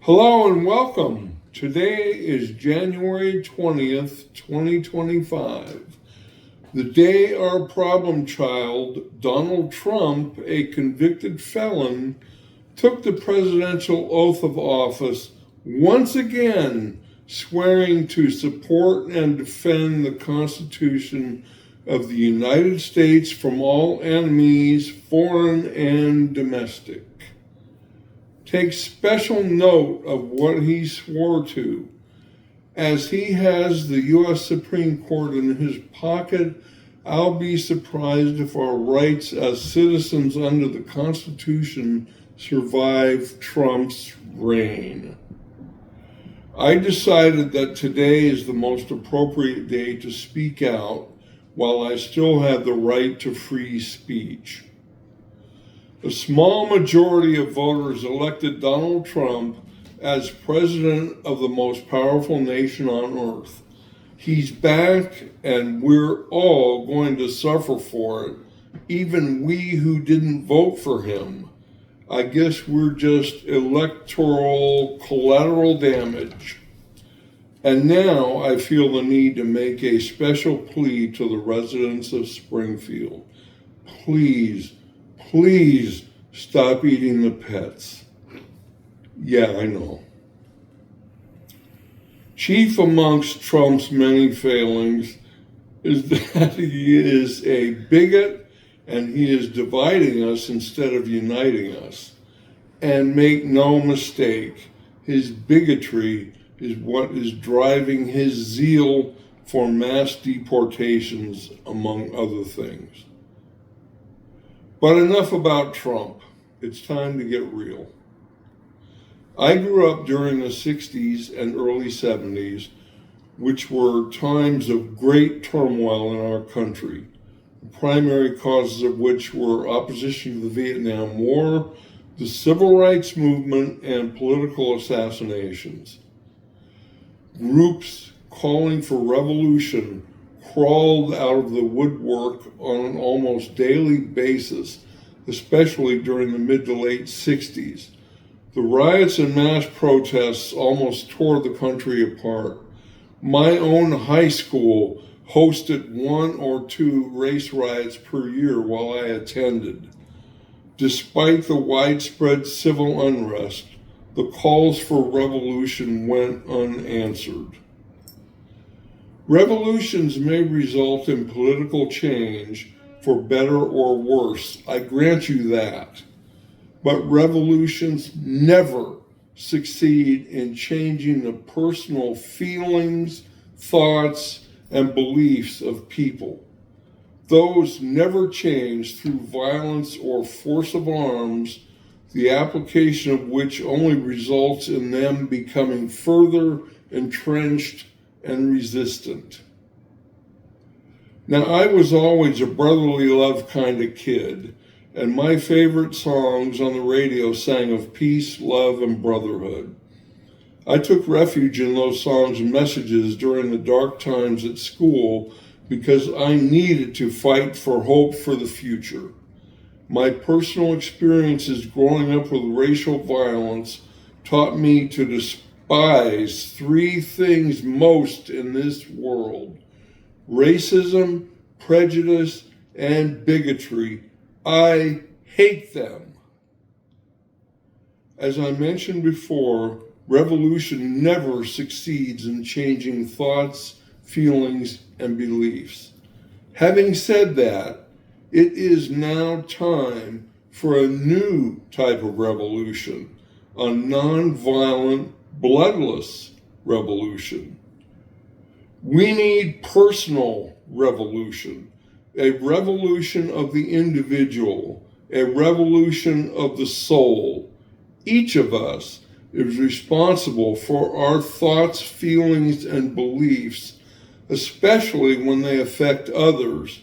Hello and welcome. Today is January 20th, 2025, the day our problem child, Donald Trump, a convicted felon, took the presidential oath of office, once again swearing to support and defend the Constitution of the United States from all enemies, foreign and domestic. Take special note of what he swore to. As he has the U.S. Supreme Court in his pocket, I'll be surprised if our rights as citizens under the Constitution survive Trump's reign. I decided that today is the most appropriate day to speak out while I still have the right to free speech. A small majority of voters elected Donald Trump as president of the most powerful nation on earth. He's back, and we're all going to suffer for it, even we who didn't vote for him. I guess we're just electoral collateral damage. And now I feel the need to make a special plea to the residents of Springfield. Please stop eating the pets. Yeah, I know. Chief amongst Trump's many failings is that he is a bigot and he is dividing us instead of uniting us. And make no mistake, his bigotry is what is driving his zeal for mass deportations, among other things. But enough about Trump. It's time to get real. I grew up during the 60s and early 70s, which were times of great turmoil in our country, the primary causes of which were opposition to the Vietnam War, the Civil Rights Movement, and political assassinations. Groups calling for revolution crawled out of the woodwork on an almost daily basis, especially during the mid to late 60s. The riots and mass protests almost tore the country apart. My own high school hosted 1 or 2 race riots per year while I attended. Despite the widespread civil unrest, the calls for revolution went unanswered. Revolutions may result in political change for better or worse, I grant you that. But revolutions never succeed in changing the personal feelings, thoughts, and beliefs of people. Those never change through violence or force of arms, the application of which only results in them becoming further entrenched and resistant. Now, I was always a brotherly love kind of kid, and my favorite songs on the radio sang of peace, love, and brotherhood. I took refuge in those songs and messages during the dark times at school because I needed to fight for hope for the future. My personal experiences growing up with racial violence taught me to despise 3 things most in this world: racism, prejudice, and bigotry. I hate them. As I mentioned before, revolution never succeeds in changing thoughts, feelings, and beliefs. Having said that, it is now time for a new type of revolution, a nonviolent, bloodless revolution. We need personal revolution, a revolution of the individual, a revolution of the soul. Each of us is responsible for our thoughts, feelings, and beliefs, especially when they affect others,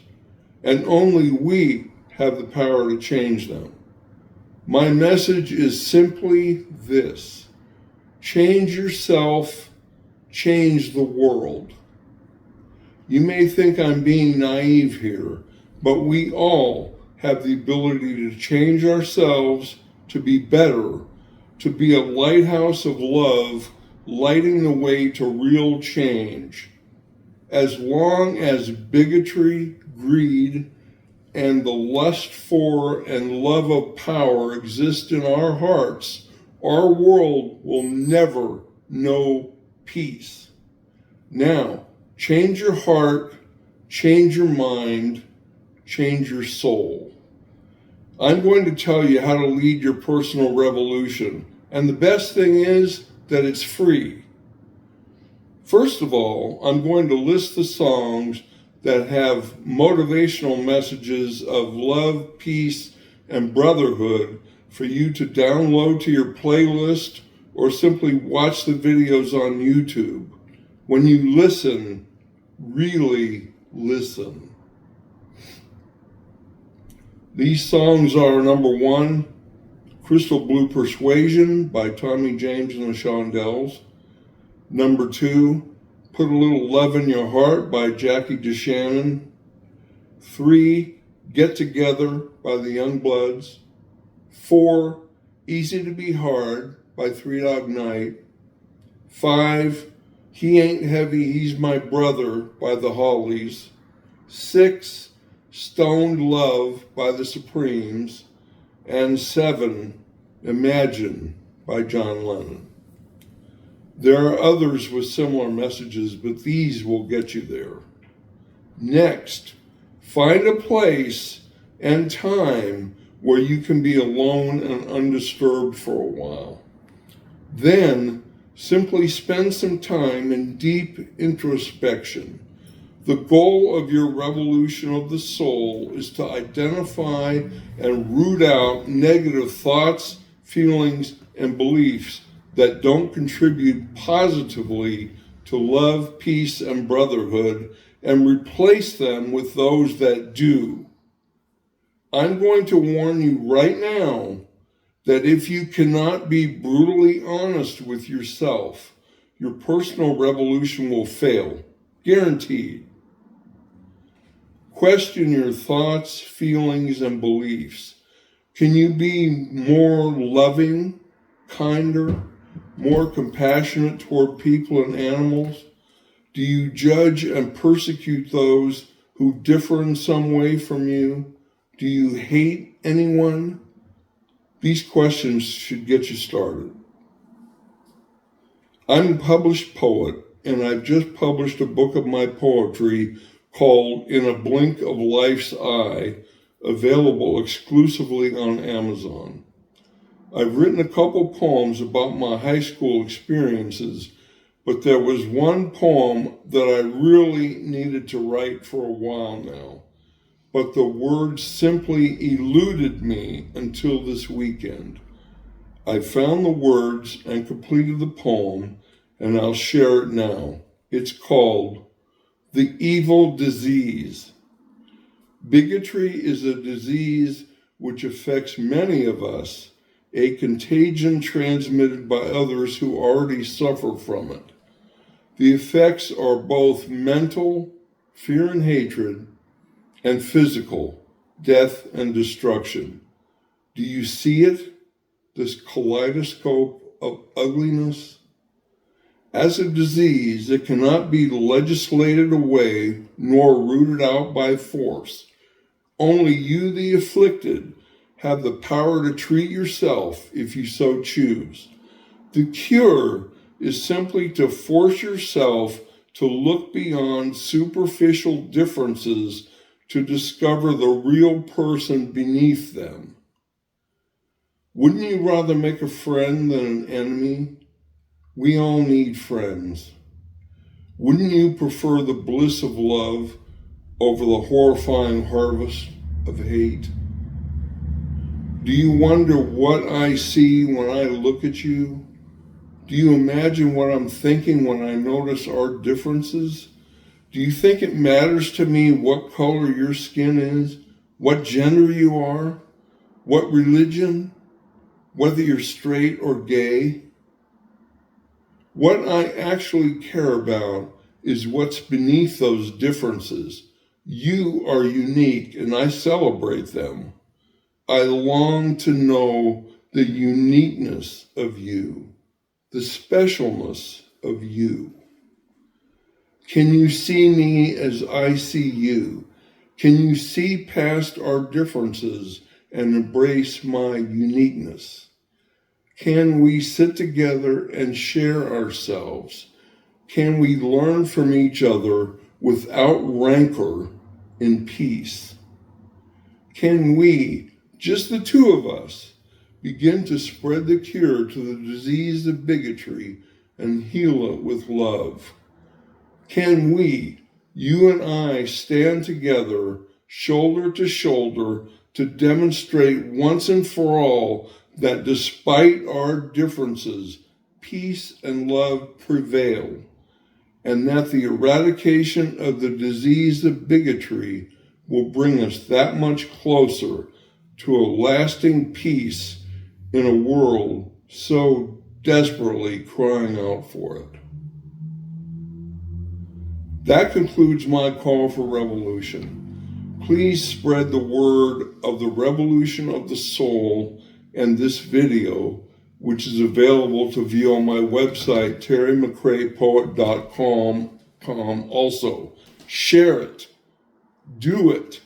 and only we have the power to change them. My message is simply this: change yourself, change the world. You may think I'm being naive here, but we all have the ability to change ourselves to be better to be a lighthouse of love, lighting the way to real change. As long as bigotry, greed, and the lust for and love of power exist in our hearts, our world will never know peace. Now, change your heart, change your mind, change your soul. I'm going to tell you how to lead your personal revolution, and the best thing is that it's free. First of all, I'm going to list the songs that have motivational messages of love, peace, and brotherhood for you to download to your playlist or simply watch the videos on YouTube. When you listen, really listen. These songs are number 1, Crystal Blue Persuasion by Tommy James and the Shondells. Number 2, Put a Little Love in Your Heart by Jackie DeShannon. 3, Get Together by the Youngbloods. 4, Easy to Be Hard by Three Dog Night. 5, He Ain't Heavy, He's My Brother by the Hollies. 6, Stoned Love by the Supremes. And 7, Imagine by John Lennon. There are others with similar messages, but these will get you there. Next, find a place and time where you can be alone and undisturbed for a while. Then, simply spend some time in deep introspection. The goal of your revolution of the soul is to identify and root out negative thoughts, feelings, and beliefs that don't contribute positively to love, peace, and brotherhood, and replace them with those that do. I'm going to warn you right now that if you cannot be brutally honest with yourself, your personal revolution will fail. Guaranteed. Question your thoughts, feelings, and beliefs. Can you be more loving, kinder, more compassionate toward people and animals? Do you judge and persecute those who differ in some way from you? Do you hate anyone? These questions should get you started. I'm a published poet, and I've just published a book of my poetry called In a Blink of Life's Eye, available exclusively on Amazon. I've written a couple poems about my high school experiences, but there was one poem that I really needed to write for a while now, but the words simply eluded me until this weekend. I found the words and completed the poem, and I'll share it now. It's called The Evil Disease. Bigotry is a disease which affects many of us, a contagion transmitted by others who already suffer from it. The effects are both mental, fear and hatred, and physical, death and destruction. Do you see it? This kaleidoscope of ugliness? As a disease, it cannot be legislated away nor rooted out by force. Only you, the afflicted, have the power to treat yourself if you so choose. The cure is simply to force yourself to look beyond superficial differences to discover the real person beneath them. Wouldn't you rather make a friend than an enemy? We all need friends. Wouldn't you prefer the bliss of love over the horrifying harvest of hate? Do you wonder what I see when I look at you? Do you imagine what I'm thinking when I notice our differences? Do you think it matters to me what color your skin is, what gender you are, what religion, whether you're straight or gay? What I actually care about is what's beneath those differences. You are unique, and I celebrate them. I long to know the uniqueness of you, the specialness of you. Can you see me as I see you? Can you see past our differences and embrace my uniqueness? Can we sit together and share ourselves? Can we learn from each other without rancor in peace? Can we, just the two of us, begin to spread the cure to the disease of bigotry and heal it with love? Can we, you and I, stand together, shoulder to shoulder, to demonstrate once and for all that despite our differences, peace and love prevail, and that the eradication of the disease of bigotry will bring us that much closer to a lasting peace in a world so desperately crying out for it? That concludes my call for revolution. Please spread the word of the revolution of the soul and this video, which is available to view on my website, terrymacraepoet.com. Also, share it. Do it.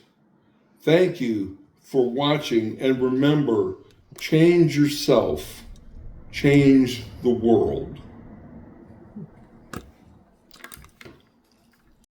Thank you for watching, and remember, change yourself, change the world.